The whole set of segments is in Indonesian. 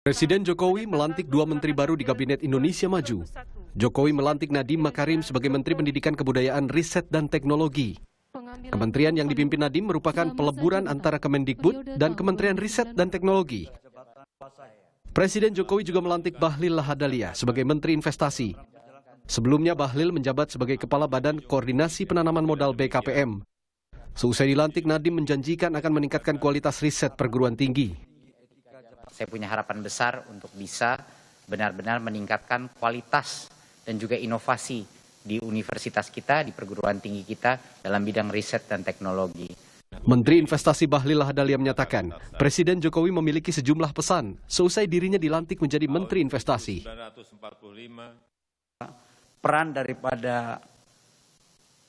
Presiden Jokowi melantik 2 menteri baru di Kabinet Indonesia Maju. Jokowi melantik Nadiem Makarim sebagai Menteri Pendidikan Kebudayaan Riset dan Teknologi. Kementerian yang dipimpin Nadiem merupakan peleburan antara Kemendikbud dan Kementerian Riset dan Teknologi. Presiden Jokowi juga melantik Bahlil Lahadalia sebagai Menteri Investasi. Sebelumnya Bahlil menjabat sebagai Kepala Badan Koordinasi Penanaman Modal BKPM. Seusai dilantik, Nadiem menjanjikan akan meningkatkan kualitas riset perguruan tinggi. Saya punya harapan besar untuk bisa benar-benar meningkatkan kualitas dan juga inovasi di universitas kita, di perguruan tinggi kita dalam bidang riset dan teknologi. Menteri Investasi Bahlil Lahadalia menyatakan, Presiden Jokowi memiliki sejumlah pesan seusai dirinya dilantik menjadi Menteri Investasi. Peran daripada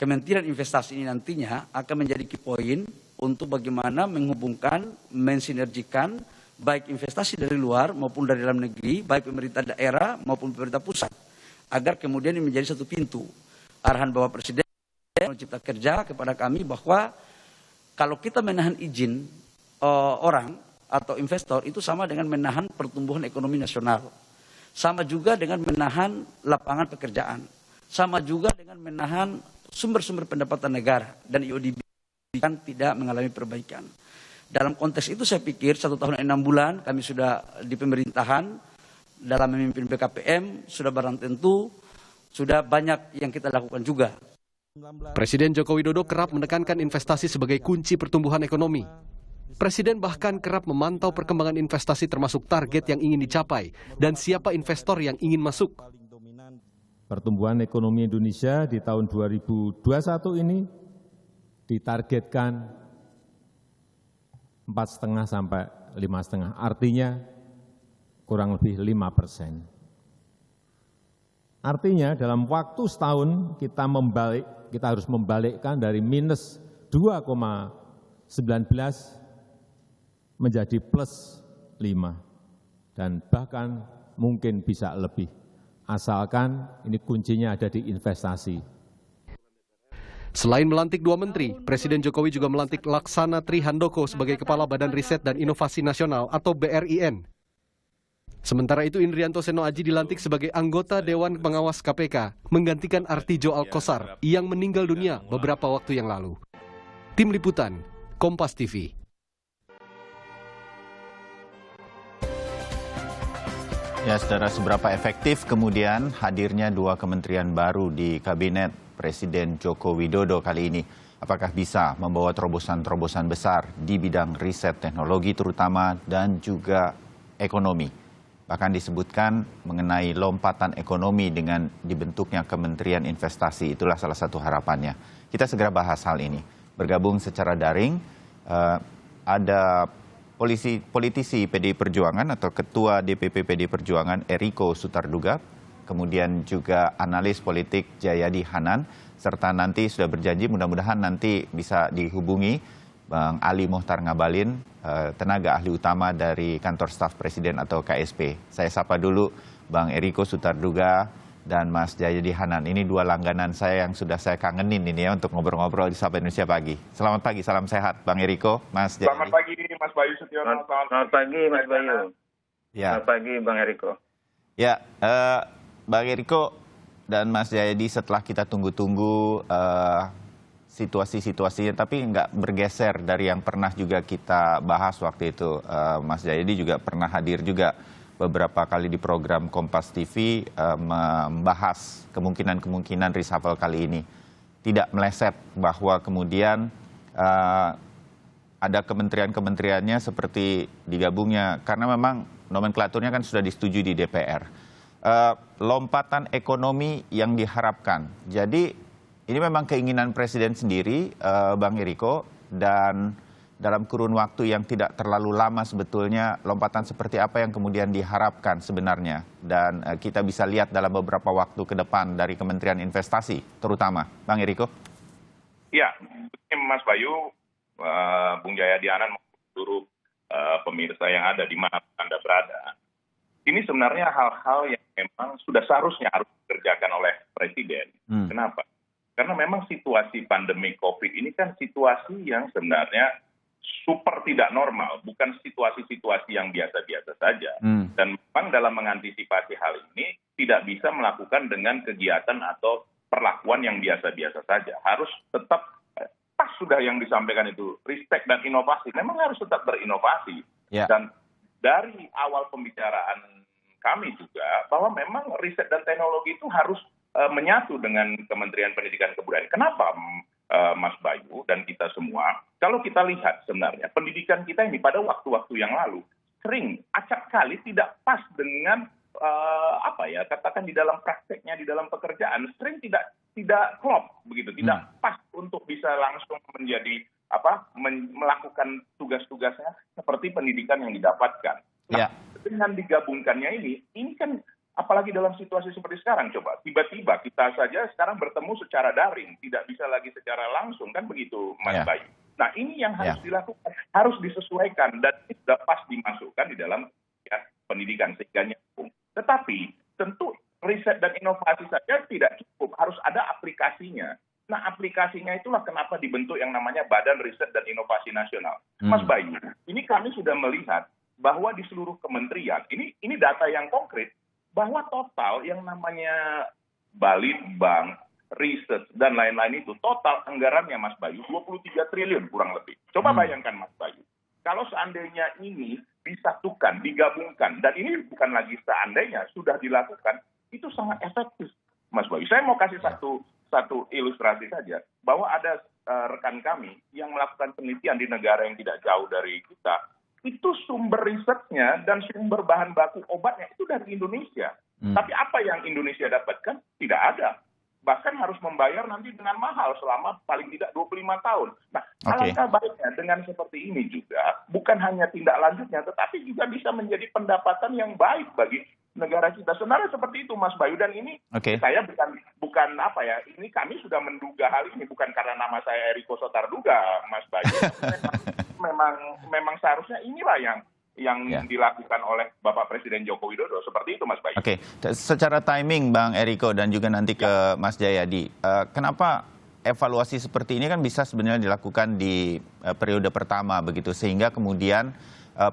Kementerian Investasi ini nantinya akan menjadi key point untuk bagaimana menghubungkan, mensinergikan baik investasi dari luar maupun dari dalam negeri, baik pemerintah daerah maupun pemerintah pusat, agar kemudian ini menjadi satu pintu. Arahan Bapak Presiden Cipta Kerja kepada kami bahwa kalau kita menahan izin orang atau investor itu sama dengan menahan pertumbuhan ekonomi nasional. Sama juga dengan menahan lapangan pekerjaan. Sama juga dengan menahan sumber-sumber pendapatan negara dan IODB kan tidak mengalami perbaikan. Dalam konteks itu saya pikir 1 tahun 6 bulan kami sudah di pemerintahan dalam memimpin BKPM, sudah barang tentu, sudah banyak yang kita lakukan juga. Presiden Joko Widodo kerap menekankan investasi sebagai kunci pertumbuhan ekonomi. Presiden bahkan kerap memantau perkembangan investasi termasuk target yang ingin dicapai dan siapa investor yang ingin masuk. Pertumbuhan ekonomi Indonesia di tahun 2021 ini ditargetkan 4,5 sampai 5,5, artinya kurang lebih 5%. Artinya dalam waktu setahun kita harus membalikkan dari minus 2,19 menjadi plus 5 dan bahkan mungkin bisa lebih. Asalkan ini kuncinya ada di investasi. Selain melantik 2 menteri, Presiden Jokowi juga melantik Laksana Trihandoko sebagai Kepala Badan Riset dan Inovasi Nasional atau BRIN. Sementara itu Indrianto Seno Aji dilantik sebagai anggota Dewan Pengawas KPK, menggantikan Artijo Alkosar yang meninggal dunia beberapa waktu yang lalu. Tim Liputan, Kompas TV. Ya, saudara, seberapa efektif kemudian hadirnya 2 kementerian baru di Kabinet Presiden Joko Widodo kali ini? Apakah bisa membawa terobosan-terobosan besar di bidang riset teknologi terutama dan juga ekonomi? Bahkan disebutkan mengenai lompatan ekonomi dengan dibentuknya Kementerian Investasi. Itulah salah satu harapannya. Kita segera bahas hal ini. Bergabung secara daring, ada politisi PDI Perjuangan atau Ketua DPP PDI Perjuangan Eriko Sutarduga, kemudian juga analis politik Jayadi Hanan, serta nanti sudah berjanji mudah-mudahan nanti bisa dihubungi Bang Ali Mohtar Ngabalin, tenaga ahli utama dari Kantor Staf Presiden atau KSP. Saya sapa dulu Bang Eriko Sutarduga dan Mas Jayadi Hanan. Ini 2 langganan saya yang sudah saya kangenin ini ya untuk ngobrol-ngobrol di Sapa Indonesia Pagi. Selamat pagi, salam sehat Bang Eriko, Mas Jayadi. Selamat pagi Mas Bayu Sutiono. Selamat pagi Mas Bayu. Ya. Selamat pagi Bang Eriko. Ya, Bang Eriko dan Mas Jayadi, setelah kita tunggu-tunggu situasi-situasinya, tapi nggak bergeser dari yang pernah juga kita bahas waktu itu. Mas Jayadi juga pernah hadir juga beberapa kali di program Kompas TV membahas kemungkinan-kemungkinan reshuffle kali ini. Tidak meleset bahwa kemudian ada kementerian-kementeriannya seperti digabungnya, karena memang nomenklaturnya kan sudah disetujui di DPR. Lompatan ekonomi yang diharapkan. Jadi ini memang keinginan Presiden sendiri, Bang Eriko, dan dalam kurun waktu yang tidak terlalu lama sebetulnya lompatan seperti apa yang kemudian diharapkan sebenarnya. Dan kita bisa lihat dalam beberapa waktu ke depan dari Kementerian Investasi terutama. Bang Eriko? Ya, Mas Bayu, Bung Jayadi Hanan, seluruh pemirsa yang ada di mana Anda berada. Ini sebenarnya hal-hal yang memang sudah seharusnya harus dikerjakan oleh Presiden. Kenapa? Karena memang situasi pandemi COVID ini kan situasi yang sebenarnya super tidak normal, bukan situasi-situasi yang biasa-biasa saja. Dan memang dalam mengantisipasi hal ini tidak bisa melakukan dengan kegiatan atau perlakuan yang biasa-biasa saja. Harus tetap pas sudah yang disampaikan itu, respect dan inovasi. Memang harus tetap berinovasi. Dan dari awal pembicaraan kami juga bahwa memang riset dan teknologi itu harus menyatu dengan Kementerian Pendidikan Kebudayaan. Kenapa, Mas Bayu dan kita semua? Kalau kita lihat sebenarnya pendidikan kita ini pada waktu-waktu yang lalu sering acap kali tidak pas dengan katakan di dalam prakteknya, di dalam pekerjaan sering tidak klop begitu, tidak pas untuk bisa langsung menjadi melakukan tugas-tugasnya seperti pendidikan yang didapatkan. Nah, dengan digabungkannya ini kan apalagi dalam situasi seperti sekarang, coba tiba-tiba kita saja sekarang bertemu secara daring, tidak bisa lagi secara langsung, kan begitu, Mas Bayu. Nah, ini yang harus dilakukan, harus disesuaikan dan tidak pas dimasukkan di dalam pendidikan sehingga nyambung. Tetapi tentu riset dan inovasi saja tidak cukup, harus ada aplikasinya. Nah, aplikasinya itulah kenapa dibentuk yang namanya Badan Riset dan Inovasi Nasional. Mas Bayu, ini kami sudah melihat bahwa di seluruh kementerian, ini data yang konkret, bahwa total yang namanya Balitbank, riset, dan lain-lain itu, total anggarannya, Mas Bayu, 23 triliun kurang lebih. Coba bayangkan, Mas Bayu, kalau seandainya ini disatukan, digabungkan, dan ini bukan lagi seandainya, sudah dilakukan, itu sangat efektif, Mas Bayu. Saya mau kasih satu ilustrasi saja, bahwa ada rekan kami yang melakukan penelitian di negara yang tidak jauh dari kita, itu sumber risetnya dan sumber bahan baku obatnya itu dari Indonesia. Tapi apa yang Indonesia dapatkan? Tidak ada. Bahkan harus membayar nanti dengan mahal selama paling tidak 25 tahun. Nah, alangkah baiknya dengan seperti ini juga, bukan hanya tindak lanjutnya, tetapi juga bisa menjadi pendapatan yang baik bagi negara kita. Sebenarnya seperti itu, Mas Bayu. Dan ini saya bukan ini kami sudah menduga hal ini, bukan karena nama saya Eriko Sotarduga, Mas Bayu. memang seharusnya inilah yang dilakukan oleh Bapak Presiden Joko Widodo. Seperti itu, Mas Bayu. Secara timing, Bang Eriko, dan juga nanti ke Mas Jayadi, kenapa evaluasi seperti ini kan bisa sebenarnya dilakukan di periode pertama begitu, sehingga kemudian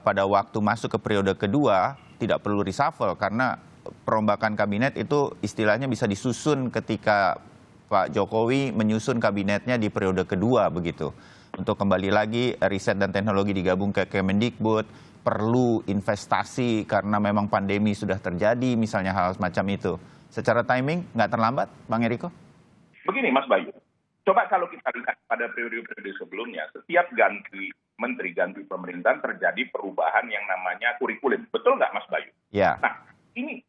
pada waktu masuk ke periode kedua tidak perlu reshuffle, karena perombakan kabinet itu istilahnya bisa disusun ketika Pak Jokowi menyusun kabinetnya di periode kedua begitu. Untuk kembali lagi riset dan teknologi digabung ke Kemendikbud, perlu investasi karena memang pandemi sudah terjadi, misalnya hal semacam itu. Secara timing nggak terlambat, Bang Eriko? Begini, Mas Bayu. Coba kalau kita lihat pada periode-periode sebelumnya, setiap ganti menteri, ganti pemerintahan terjadi perubahan yang namanya kurikulum. Betul nggak, Mas Bayu? Ya. Nah, ini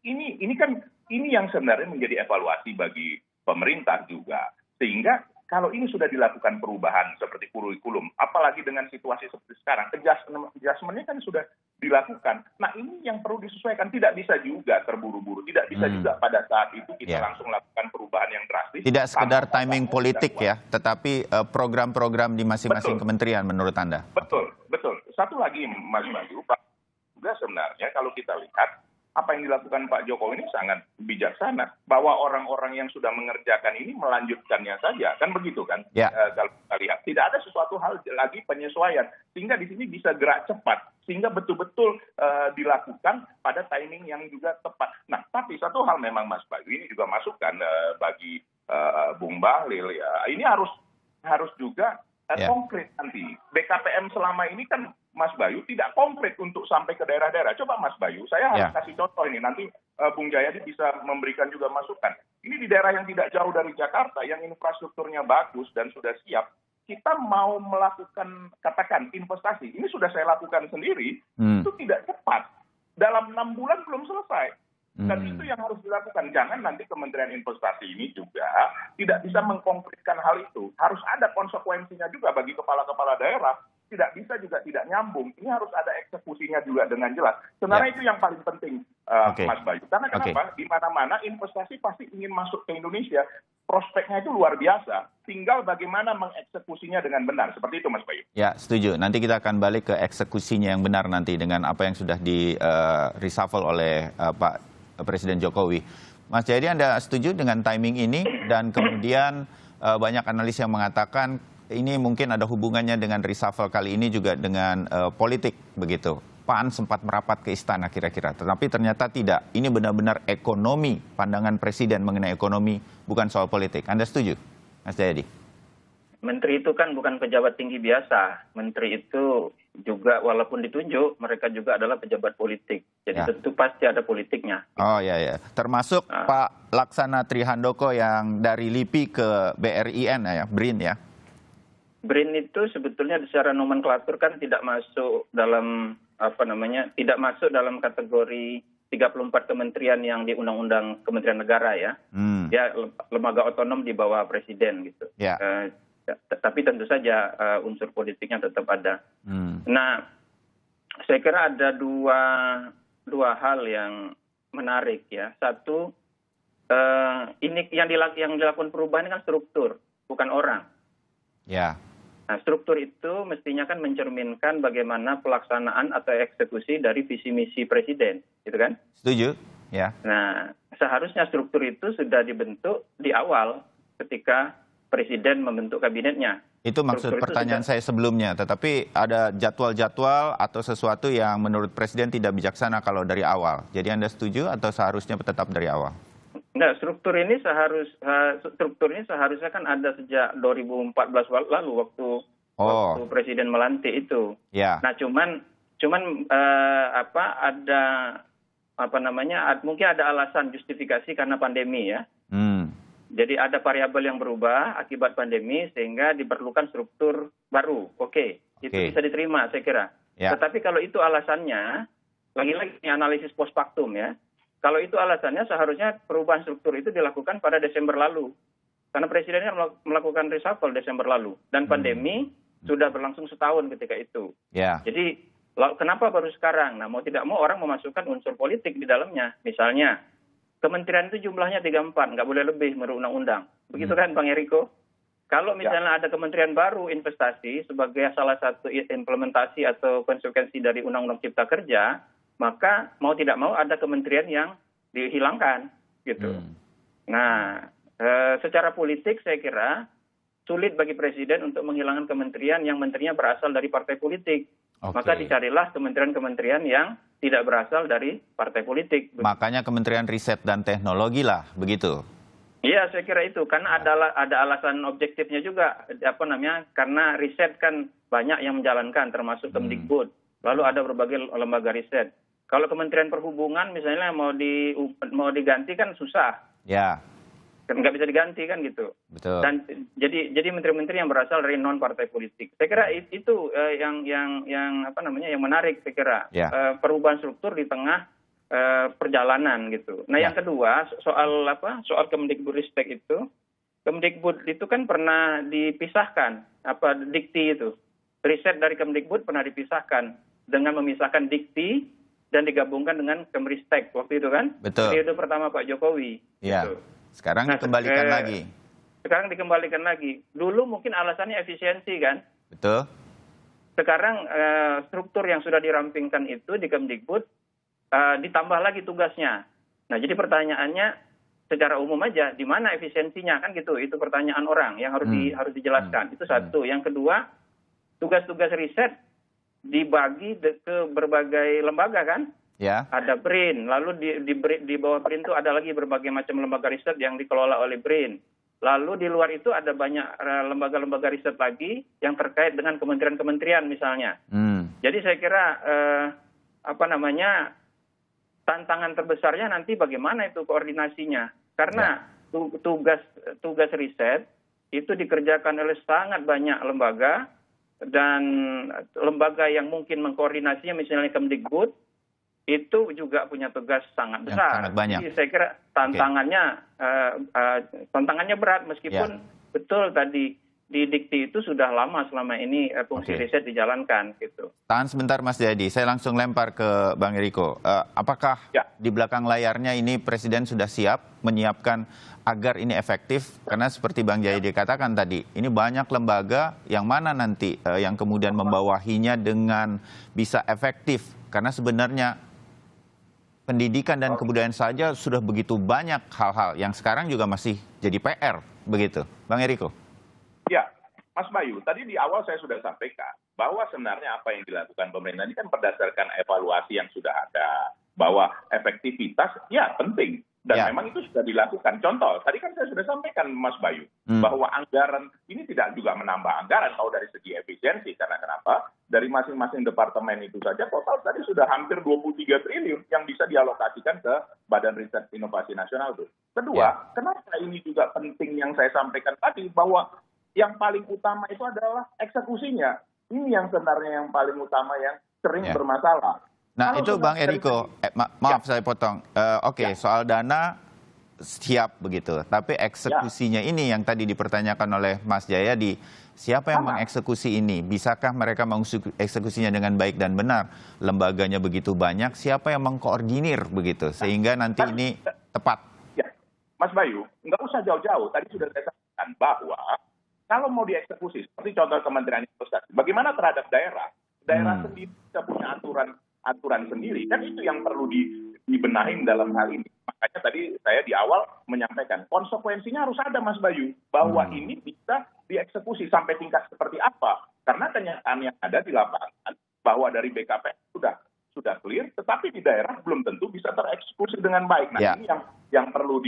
yang sebenarnya menjadi evaluasi bagi pemerintah juga. Sehingga kalau ini sudah dilakukan perubahan seperti kurikulum, apalagi dengan situasi seperti sekarang, adjustment-nya kan sudah dilakukan. Nah, ini yang perlu disesuaikan. Tidak bisa juga terburu-buru. Tidak bisa juga pada saat itu kita langsung lakukan perubahan yang drastis. Tidak sekedar timing politik ya, tetapi program-program di masing-masing kementerian menurut Anda. Betul. Satu lagi, Mas Bayu, juga sebenarnya kalau kita lihat, apa yang dilakukan Pak Jokowi ini sangat bijaksana. Bahwa orang-orang yang sudah mengerjakan ini melanjutkannya saja. Kan begitu kan? Kalau kita lihat. Tidak ada sesuatu hal lagi penyesuaian. Sehingga di sini bisa gerak cepat. Sehingga betul-betul dilakukan pada timing yang juga tepat. Nah, tapi satu hal memang, Mas Bayu, ini juga masukan bagi Bung Bahlil ya. Ini harus juga konkret nanti. BKPM selama ini kan, Mas Bayu, tidak konkret untuk sampai ke daerah-daerah. Coba Mas Bayu, saya harus kasih contoh ini. Nanti Bung Jayadi bisa memberikan juga masukan. Ini di daerah yang tidak jauh dari Jakarta, yang infrastrukturnya bagus dan sudah siap. Kita mau melakukan, katakan, investasi. Ini sudah saya lakukan sendiri, itu tidak cepat. Dalam 6 bulan belum selesai. Dan itu yang harus dilakukan. Jangan nanti Kementerian Investasi ini juga tidak bisa mengkonkretkan hal itu. Harus ada konsekuensinya juga bagi kepala-kepala daerah. Tidak bisa juga tidak nyambung. Ini harus ada eksekusinya juga dengan jelas. Sebenarnya itu yang paling penting, Mas Bayu. Karena kenapa? Di mana-mana investasi pasti ingin masuk ke Indonesia. Prospeknya itu luar biasa. Tinggal bagaimana mengeksekusinya dengan benar. Seperti itu, Mas Bayu. Ya, setuju. Nanti kita akan balik ke eksekusinya yang benar nanti dengan apa yang sudah di reshuffle oleh Pak Presiden Jokowi. Mas Jayadi, Anda setuju dengan timing ini? Dan kemudian banyak analis yang mengatakan ini mungkin ada hubungannya dengan reshuffle kali ini juga dengan politik begitu. PAN sempat merapat ke istana kira-kira, tetapi ternyata tidak. Ini benar-benar ekonomi, pandangan Presiden mengenai ekonomi, bukan soal politik. Anda setuju, Mas Jayadi? Menteri itu kan bukan pejabat tinggi biasa. Menteri itu juga walaupun ditunjuk, mereka juga adalah pejabat politik. Jadi tentu pasti ada politiknya. Oh ya, termasuk Pak Laksana Trihandoko yang dari LIPI ke BRIN ya, BRIN ya. BRIN itu sebetulnya secara nomenklatur kan tidak masuk dalam tidak masuk dalam kategori 34 kementerian yang di Undang-Undang Kementerian Negara ya. Dia lembaga otonom di bawah presiden gitu. Ya. Tapi tentu saja unsur politiknya tetap ada. Nah, saya kira ada dua hal yang menarik ya. Satu, ini yang dilakukan perubahan ini kan struktur, bukan orang. Ya. Nah, struktur itu mestinya kan mencerminkan bagaimana pelaksanaan atau eksekusi dari visi misi presiden, gitu kan? Setuju, ya. Nah, seharusnya struktur itu sudah dibentuk di awal ketika presiden membentuk kabinetnya. Itu maksud pertanyaan saya sebelumnya, tetapi ada jadwal-jadwal atau sesuatu yang menurut presiden tidak bijaksana kalau dari awal. Jadi Anda setuju atau seharusnya tetap dari awal? Nah, struktur ini seharusnya kan ada sejak 2014 lalu waktu presiden melantik itu. Ya. Nah, cuman mungkin ada alasan justifikasi karena pandemi ya. Jadi ada variabel yang berubah akibat pandemi sehingga diperlukan struktur baru. Oke, itu bisa diterima saya kira. Ya. Tetapi kalau itu alasannya, lagi-lagi analisis post factum ya. Kalau itu alasannya seharusnya perubahan struktur itu dilakukan pada Desember lalu. Karena Presiden melakukan reshuffle Desember lalu. Dan pandemi sudah berlangsung setahun ketika itu. Ya. Jadi kenapa baru sekarang? Nah, mau tidak mau orang memasukkan unsur politik di dalamnya. Misalnya, kementerian itu jumlahnya 34, nggak boleh lebih menurut undang-undang. Begitu kan Bang Eriko? Kalau misalnya ada kementerian baru investasi sebagai salah satu implementasi atau konsekuensi dari Undang-Undang Cipta Kerja, maka mau tidak mau ada kementerian yang dihilangkan gitu. Nah, secara politik saya kira sulit bagi presiden untuk menghilangkan kementerian yang menterinya berasal dari partai politik. Maka dicarilah kementerian-kementerian yang tidak berasal dari partai politik. Makanya Kementerian Riset dan Teknologi lah, begitu. Iya, saya kira itu karena ada alasan objektifnya juga, karena riset kan banyak yang menjalankan termasuk Kemdikbud. Lalu ada berbagai lembaga riset. Kalau Kementerian Perhubungan misalnya mau diganti kan susah. Ya. Kan nggak bisa diganti kan gitu. Betul. Dan jadi menteri-menteri yang berasal dari non partai politik. Saya kira itu yang menarik saya kira. Ya. Perubahan struktur di tengah perjalanan gitu. Nah, yang kedua soal Kemdikbudristek itu, Kemdikbud itu kan pernah dipisahkan dikti itu. Riset dari Kemdikbud pernah dipisahkan dengan memisahkan dikti dan digabungkan dengan Kemristek waktu itu kan. Betul. Periode pertama Pak Jokowi. Iya. Gitu. Sekarang dikembalikan lagi. Sekarang dikembalikan lagi. Dulu mungkin alasannya efisiensi kan. Betul. Sekarang struktur yang sudah dirampingkan itu di Kemdikbud ditambah lagi tugasnya. Nah, jadi pertanyaannya secara umum aja di mana efisiensinya kan gitu. Itu pertanyaan orang yang harus dijelaskan. Itu satu. Yang kedua, tugas-tugas riset dibagi ke berbagai lembaga kan? Ya. Ada BRIN, lalu di bawah BRIN itu ada lagi berbagai macam lembaga riset yang dikelola oleh BRIN. Lalu di luar itu ada banyak lembaga-lembaga riset lagi yang terkait dengan kementerian-kementerian misalnya. Jadi saya kira tantangan terbesarnya nanti bagaimana itu koordinasinya. Karena tugas riset itu dikerjakan oleh sangat banyak lembaga. Dan lembaga yang mungkin mengkoordinasinya misalnya Kemdikbud itu juga punya tugas sangat besar. Sangat banyak. Jadi saya kira tantangannya berat meskipun betul tadi di dikti itu sudah lama selama ini fungsi riset dijalankan gitu. Tahan sebentar Mas Jayadi, saya langsung lempar ke Bang Eriko. Apakah di belakang layarnya ini Presiden sudah siap menyiapkan agar ini efektif? Karena seperti Bang Jayadi katakan tadi, ini banyak lembaga yang mana nanti yang kemudian membawahinya dengan bisa efektif. Karena sebenarnya pendidikan dan kebudayaan saja sudah begitu banyak hal-hal yang sekarang juga masih jadi PR, begitu. Bang Eriko. Ya, Mas Bayu, tadi di awal saya sudah sampaikan bahwa sebenarnya apa yang dilakukan pemerintah ini kan berdasarkan evaluasi yang sudah ada, bahwa efektivitas ya penting dan Ya. memang itu sudah dilakukan. Contoh, tadi kan saya sudah sampaikan Mas Bayu bahwa anggaran ini tidak juga menambah anggaran kalau dari segi efisiensi, karena kenapa? Dari masing-masing departemen itu saja total tadi sudah hampir 23 triliun yang bisa dialokasikan ke Badan Riset Inovasi Nasional itu. Kedua, kenapa ini juga penting yang saya sampaikan tadi bahwa yang paling utama itu adalah eksekusinya. Ini yang sebenarnya yang paling utama yang sering Ya. bermasalah. Nah Kalau itu Bang sebenarnya Eriko, maaf saya potong. Oke, soal dana siap begitu, tapi eksekusinya ini yang tadi dipertanyakan oleh Mas Jayadi, siapa yang mengeksekusi ini? Bisakah mereka mengeksekusinya dengan baik dan benar? Lembaganya begitu banyak, siapa yang mengkoordinir begitu sehingga nanti ini tepat? Ya, Mas Bayu, nggak usah jauh-jauh. Tadi sudah saya sampaikan bahwa kalau mau dieksekusi, seperti contoh Kementerian Investasi, bagaimana terhadap daerah? Daerah sendiri bisa punya aturan sendiri. Kan itu yang perlu dibenahin dalam hal ini. Makanya tadi saya di awal menyampaikan, konsekuensinya harus ada Mas Bayu. Bahwa ini bisa dieksekusi sampai tingkat seperti apa. Karena kenyataan yang ada di lapangan, bahwa dari BKPM sudah clear, tetapi di daerah belum tentu bisa tereksekusi dengan baik. Nah, ini yang perlu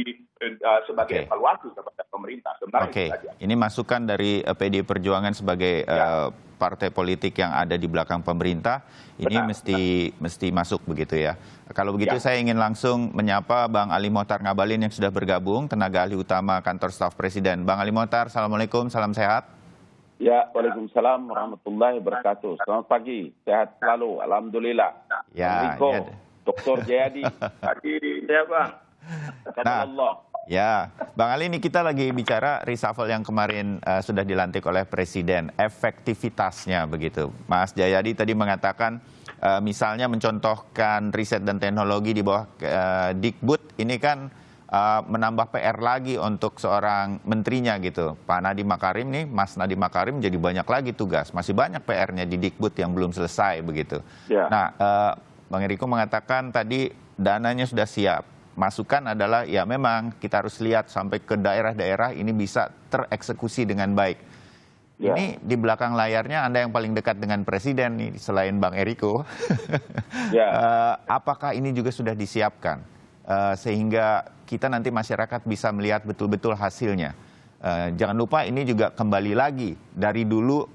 sebagai evaluasi kepada pemerintah. Sebenarnya itu saja. Ini masukan dari PDI Perjuangan sebagai partai politik yang ada di belakang pemerintah. Ini mesti masuk begitu ya. Kalau begitu saya ingin langsung menyapa Bang Ali Mohtar Ngabalin yang sudah bergabung, tenaga ahli utama kantor staf Presiden. Bang Ali Mohtar, Assalamualaikum, salam sehat. Ya, waalaikumsalam warahmatullahi wabarakatuh. Selamat pagi, sehat selalu, alhamdulillah. Ya, Assalamualaikum, Dr. Jayadi. Ya Bang. Allah. Ya, Bang Ali, ini kita lagi bicara reshuffle yang kemarin sudah dilantik oleh Presiden, efektivitasnya begitu. Mas Jayadi tadi mengatakan misalnya mencontohkan riset dan teknologi di bawah Dikbud, ini kan menambah PR lagi untuk seorang menterinya gitu. Pak Nadiem Makarim nih, Mas Nadiem Makarim jadi banyak lagi tugas. Masih banyak PR-nya di Dikbud yang belum selesai begitu. Ya. Nah, Bang Eriko mengatakan tadi dananya sudah siap. Masukan adalah ya memang kita harus lihat sampai ke daerah-daerah ini bisa tereksekusi dengan baik. Ya. Ini di belakang layarnya Anda yang paling dekat dengan Presiden nih selain Bang Eriko. Ya. Apakah ini juga sudah disiapkan sehingga kita nanti masyarakat bisa melihat betul-betul hasilnya? Jangan lupa ini juga kembali lagi dari dulu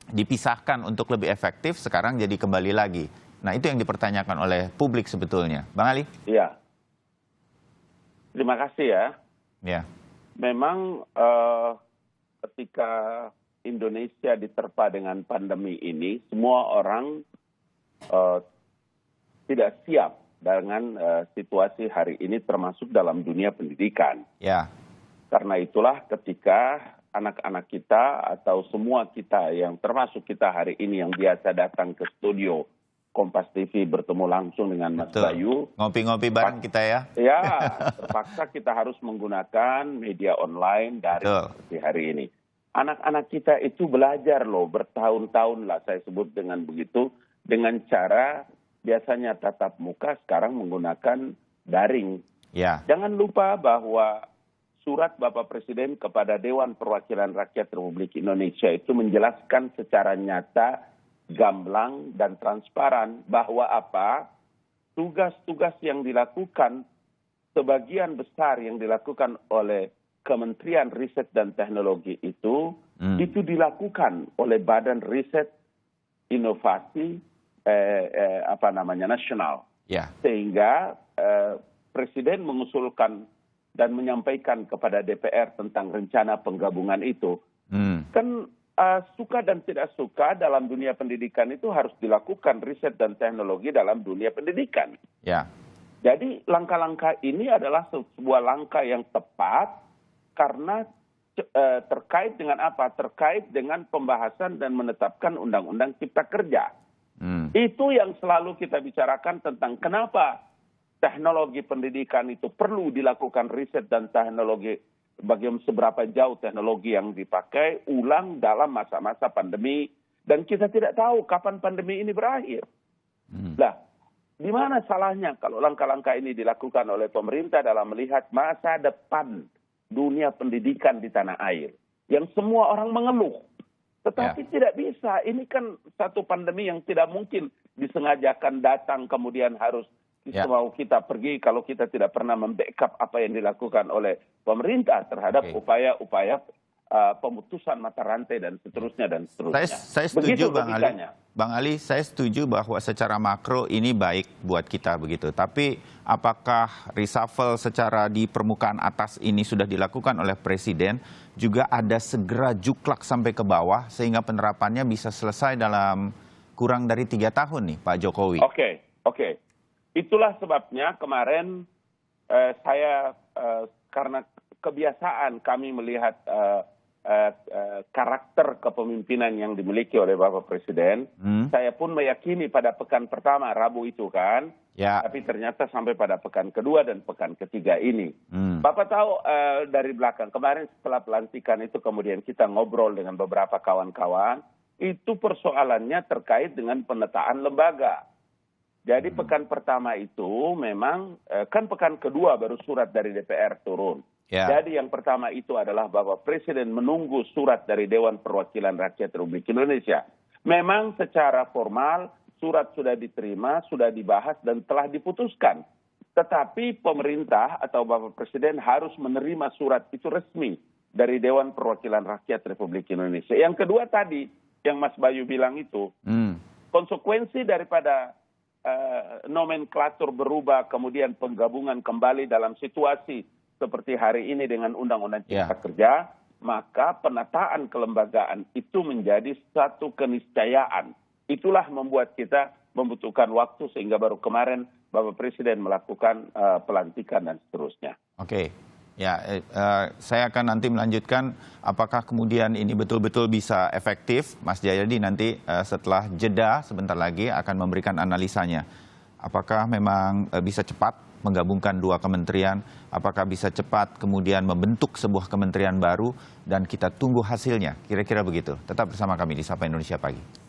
dipisahkan untuk lebih efektif, sekarang jadi kembali lagi. Nah itu yang dipertanyakan oleh publik sebetulnya. Bang Ali? Iya. Terima kasih ya. Ya. Memang ketika Indonesia diterpa dengan pandemi ini, semua orang tidak siap dengan situasi hari ini termasuk dalam dunia pendidikan. Ya. Karena itulah ketika anak-anak kita atau semua kita yang termasuk kita hari ini yang biasa datang ke studio Kompas TV bertemu langsung dengan Mas Bayu. Ngopi-ngopi bareng kita ya. Ya, terpaksa kita harus menggunakan media online dari seperti hari ini. Anak-anak kita itu belajar loh, bertahun-tahun lah saya sebut dengan begitu, dengan cara biasanya tatap muka, sekarang menggunakan daring. Ya. Jangan lupa bahwa surat Bapak Presiden kepada Dewan Perwakilan Rakyat Republik Indonesia itu menjelaskan secara nyata, gamblang dan transparan bahwa apa? Tugas-tugas yang dilakukan, sebagian besar yang dilakukan oleh Kementerian Riset dan Teknologi itu dilakukan oleh Badan Riset Inovasi Nasional. Ya. Sehingga Presiden mengusulkan dan menyampaikan kepada DPR tentang rencana penggabungan itu. Kan suka dan tidak suka dalam dunia pendidikan itu harus dilakukan riset dan teknologi dalam dunia pendidikan. Ya. Jadi langkah-langkah ini adalah sebuah langkah yang tepat karena terkait dengan apa? Terkait dengan pembahasan dan menetapkan Undang-Undang Cipta Kerja. Itu yang selalu kita bicarakan tentang kenapa teknologi pendidikan itu perlu dilakukan riset dan teknologi. Bagaimana seberapa jauh teknologi yang dipakai ulang dalam masa-masa pandemi. Dan kita tidak tahu kapan pandemi ini berakhir. Nah, di mana salahnya kalau langkah-langkah ini dilakukan oleh pemerintah dalam melihat masa depan dunia pendidikan di tanah air. Yang semua orang mengeluh. Tetapi tidak bisa. Ini kan satu pandemi yang tidak mungkin disengajakan datang kemudian harus mau kita pergi kalau kita tidak pernah membackup apa yang dilakukan oleh pemerintah terhadap upaya-upaya pemutusan mata rantai dan seterusnya dan seterusnya. Saya setuju Bang Ali, saya setuju bahwa secara makro ini baik buat kita begitu. Tapi apakah reshuffle secara di permukaan atas ini sudah dilakukan oleh Presiden, juga ada segera juklak sampai ke bawah sehingga penerapannya bisa selesai dalam kurang dari 3 tahun nih Pak Jokowi? Oke. Itulah sebabnya kemarin saya karena kebiasaan kami melihat karakter kepemimpinan yang dimiliki oleh Bapak Presiden, saya pun meyakini pada pekan pertama Rabu itu kan, tapi ternyata sampai pada pekan kedua dan pekan ketiga ini. Bapak tahu dari belakang kemarin setelah pelantikan itu kemudian kita ngobrol dengan beberapa kawan-kawan, itu persoalannya terkait dengan penataan lembaga. Jadi pekan pertama itu memang kan pekan kedua baru surat dari DPR turun. Jadi yang pertama itu adalah Bapak Presiden menunggu surat dari Dewan Perwakilan Rakyat Republik Indonesia. Memang secara formal surat sudah diterima, sudah dibahas dan telah diputuskan. Tetapi pemerintah atau Bapak Presiden harus menerima surat itu resmi dari Dewan Perwakilan Rakyat Republik Indonesia. Yang kedua tadi yang Mas Bayu bilang itu, konsekuensi daripada nomenklatur berubah kemudian penggabungan kembali dalam situasi seperti hari ini dengan Undang-Undang Cipta Kerja, maka penataan kelembagaan itu menjadi satu keniscayaan. Itulah membuat kita membutuhkan waktu sehingga baru kemarin Bapak Presiden melakukan pelantikan dan seterusnya. Saya akan nanti melanjutkan apakah kemudian ini betul-betul bisa efektif. Mas Jayadi nanti setelah jeda sebentar lagi akan memberikan analisanya. Apakah memang bisa cepat menggabungkan 2 kementerian, apakah bisa cepat kemudian membentuk sebuah kementerian baru, dan kita tunggu hasilnya. Kira-kira begitu. Tetap bersama kami di Sapa Indonesia Pagi.